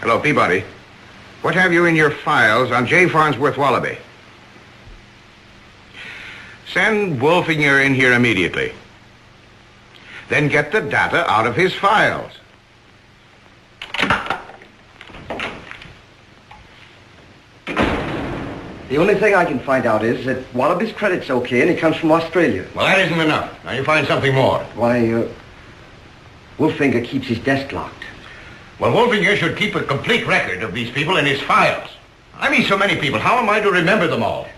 Hello, Peabody. What have you in your files on J. Farnsworth Wallaby? Send Wolfinger in here immediately. Then get the data out of his files. The only thing I can find out is that Wallaby's credit's okay and he comes from Australia. Well, that isn't enough. Now you find something more. Why, Wolfinger keeps his desk locked. Well, Wolfinger should keep a complete record of these people in his files. I mean, so many people. How am I to remember them all?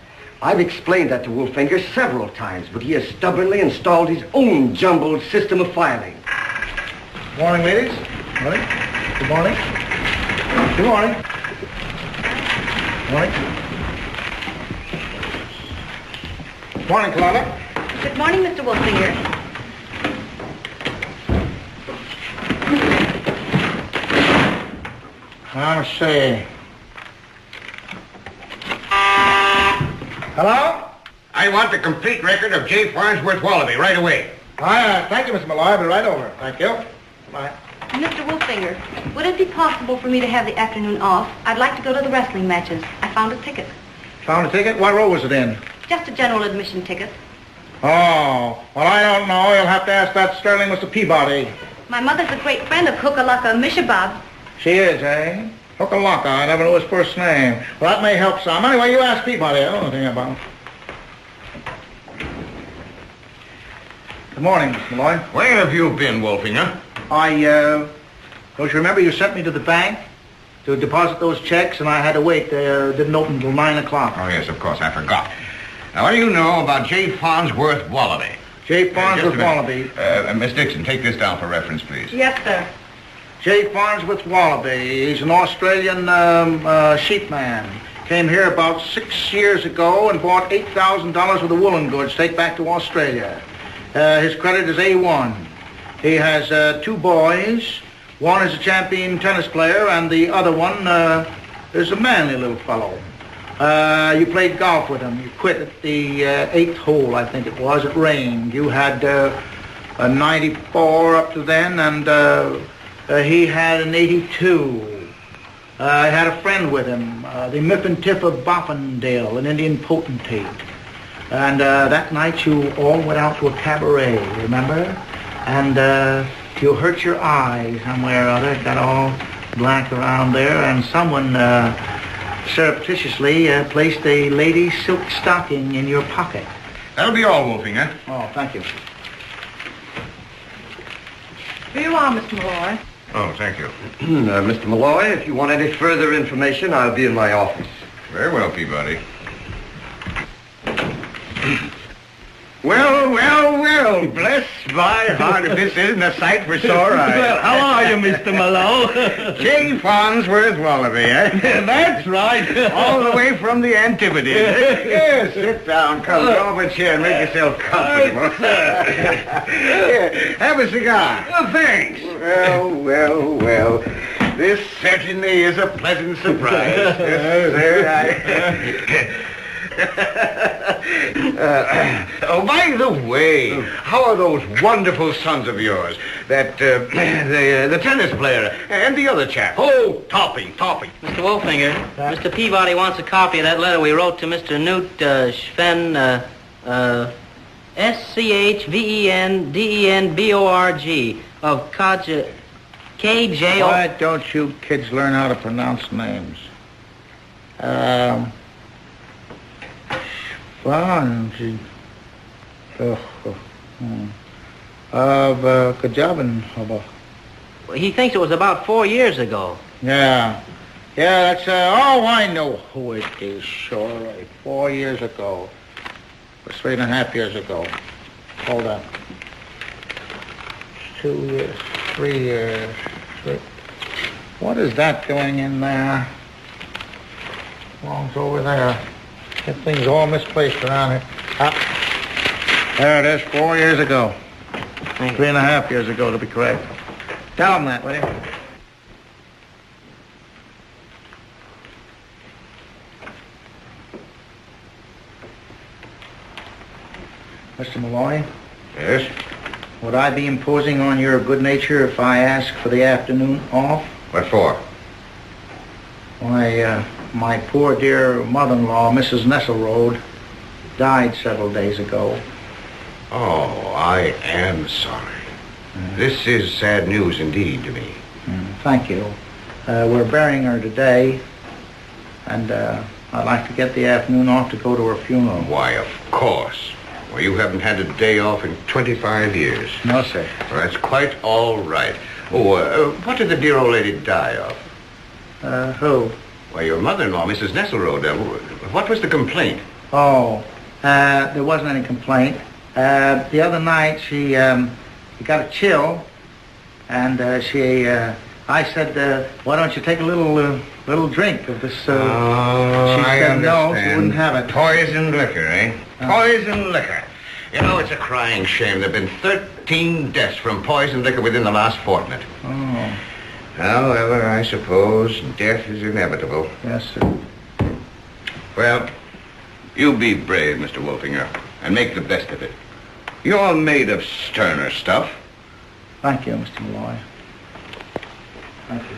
I've explained that to Wolfinger several times, but he has stubbornly installed his own jumbled system of filing. Good morning, ladies. Morning. Good morning. Good morning. Morning. Morning, Clara. Good morning, Mr. Wolfinger. Let's see. Hello? I want the complete record of J. Farnsworth Wallaby right away. Thank you, Mr. Malloy. I'll be right over. Thank you. Bye. Mr. Wolfinger, would it be possible for me to have the afternoon off? I'd like to go to the wrestling matches. I found a ticket. Found a ticket? What row was it in? Just a general admission ticket. Oh, well, I don't know. You'll have to ask that sterling Mr. Peabody. My mother's a great friend of Hookalaka Mishabab. She is, eh? Hookalaka. I never knew his first name. Well, that may help some. Anyway, you ask Peabody. I don't know anything about him. Good morning, Mr. Malloy. Where have you been, Wolfinger? Don't you remember you sent me to the bank to deposit those checks, and I had to wait. They didn't open until 9 o'clock. Oh, yes, of course. I forgot. Now, what do you know about J. Farnsworth Wallaby? J. Farnsworth Wallaby. Miss Dixon, take this down for reference, please. Yes, sir. J. Farnsworth Wallaby. He's an Australian sheepman. Came here about 6 years ago and bought $8,000 worth of woolen goods to take back to Australia. His credit is A1. He has 2 boys. One is a champion tennis player, and the other one is a manly little fellow. You played golf with him. You quit at the 8th hole, I think it was. It rained. You had a 94 up to then, and he had an 82. I had a friend with him, the Miffin Tiff of Boffindale, an Indian potentate. And that night you all went out to a cabaret, remember? And you hurt your eye somewhere or other. It got all black around there, and someone surreptitiously placed a lady's silk stocking in your pocket. That'll be all, Wolfinger. Oh, thank you. Here you are, Mr. Malloy. Oh, thank you. Mr. Malloy, if you want any further information, I'll be in my office. Very well, Peabody. Well, well, well, bless my heart if this isn't a sight for sore eyes. Well, how are you, Mr. Mallow? J. Farnsworth Wallaby, eh? That's right. All the way from the Antipodes. Yes, sit down, come, draw up a chair and make yourself comfortable. Here, have a cigar. Oh, thanks. Well, well, well. This certainly is a pleasant surprise. Yes, sir, oh, by the way, how are those wonderful sons of yours? That, the tennis player and the other chap. Oh, topping. Mr. Wolfinger, Mr. Peabody wants a copy of that letter we wrote to Mr. Newt Schven, Schvendenborg of KJ. Why don't you kids learn how to pronounce names? Kajabin. He thinks it was about 4 years ago. Yeah, that's, I know who it is, sure, right. 4 years ago. Or 3.5 years ago. Hold on. 2 years, 3 years. What is that doing in there? Belongs over there. That thing's all misplaced around here. There it is, 4 years ago. 3.5 years ago, to be correct. Tell him that, will you? Mr. Malloy? Yes? Would I be imposing on your good nature if I ask for the afternoon off? What for? My poor dear mother-in-law, Mrs. Nesselrode, died several days ago. Oh, I am sorry. This is sad news indeed to me. Thank you. We're burying her today, and I'd like to get the afternoon off to go to her funeral. Why, of course. Well, you haven't had a day off in 25 years. No, sir. Well, that's quite all right. Oh, what did the dear old lady die of? Who? Well, your mother-in-law, Mrs. Nesselrode. What was the complaint? Oh, there wasn't any complaint. The other night, she got a chill, and I said, why don't you take a little drink of this? She said no, she wouldn't have it. Poisoned liquor, eh? Poisoned liquor. You know, it's a crying shame. There have been 13 deaths from poisoned liquor within the last fortnight. Oh. However, I suppose death is inevitable. Yes, sir. Well, you be brave, Mr. Wolfinger, and make the best of it. You're made of sterner stuff. Thank you, Mr. Malloy. Thank you.